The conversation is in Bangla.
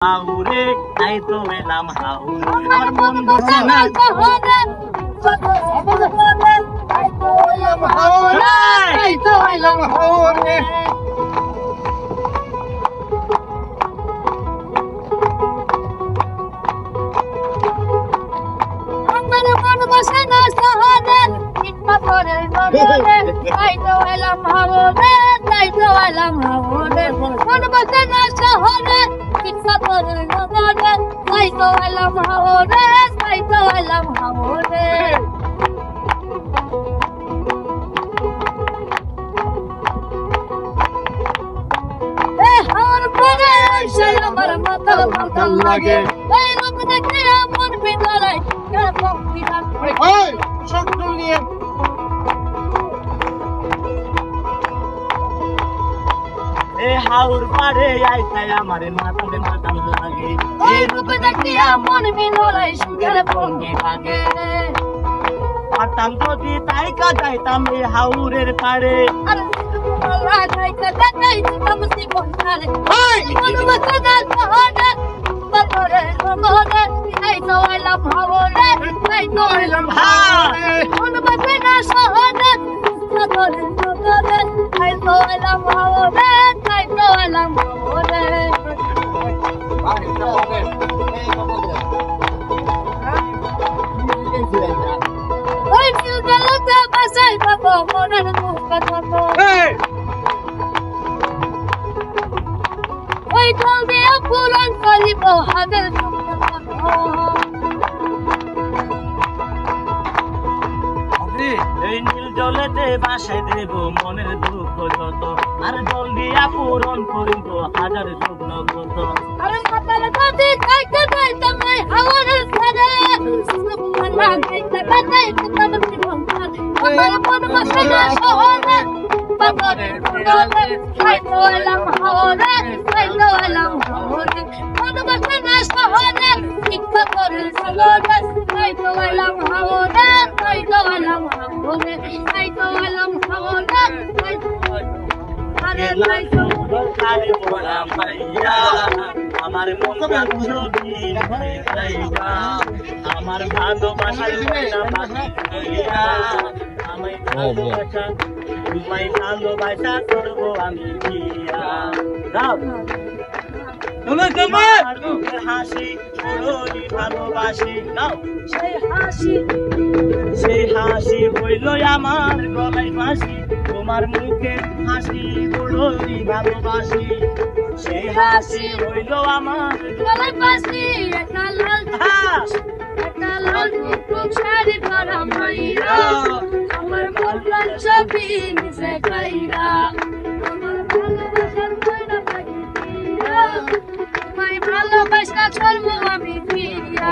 হাউরে তাই তো এলাম হাউরে আমার মন বসে না শহরে তাই তো এলাম হাউরে তাই তো এলাম হাউরে আমার মন বসে না শহরে পাথরের গগনে তাই তো এলাম হাউরে তাই তো এলাম হাউরে মন বসে না শহরে পাথরের গগনে তাই তো এলাম হাউরে তাই তো এলাম হাউরে হাওয়ার পরে এসে আমার মাথা মাথা লাগে এই রূপ দেখে আমার ভিতরে কেমন বিধান ওই শক্ত নিয়ে এ হাওর পারে আইছে আমার মাথা মাথা লাগে এই রূপ দেখে আমার ভিতরে সুখের পঙ্গি ভাগে পাতাম যদি তাই কাটাইতাম এই হাওরের পারে আল্লাহ যাইতে যাইতে তামসি বহারে ওই মনমত গাল বহারে বতরে বহারে তাই তো এলাম হাওরে তাই তো এলাম হাওরে মনমত না শহরে বতরে বহারে তাই তো এলাম হাওরে তাই তো এলাম হাওরে ভাই তো হবে এই বলতে ওই চুলগুলোতে বসাই বাবা মনের মুখ কথা এই ওই ঢল দিয়ে পুরান করিব হাদের এই নীল জলেতে বাসায় দেব মনের দুঃখ যত আর জল দিয়া পূরণ করিব হাজার স্বপ্ন কত আরে মাতাল কাছে যাইতে যাইতে মই হাওয়ারের ছেড়ে সুবহানাল্লাহ যাইতে যাইতে তামসি বহারে আমার মন বসে না শহরে বতরে বহারে তাই তো এলাম হাওরে তাই তো এলাম হাওরে মন বসে না শহরে ইচ্ছা করে চলরে তাই তো এলাম হাওরে তাই তো এলাম হাওরে তাই তো এলাম হাওরে আরে তাই তো কারে বলা মাইয়া আমার মন ছবি যাইগা আমার ভালোবাসার না পাইয়া আমি ভালোবাসা তোমায় ভালোবাসা করব আমি দিয়া দাও তুমি তোমার হাসি বড়ই ভালোবাসি নাও সেই হাসি হইল আমার গলায় ফাঁসি তোমার মুখে হাসি বড়ই ভালোবাসি সেই হাসি হইল আমার গলায় ফাঁসি একটা লাল টুক শাড়ি পরা মাইরা আমার মন ছবি মিশে গাইরা আমার ভালোবাসার ময়না পাখিরা তোমায় ভালোবাসা করবো আমি ফিরিয়া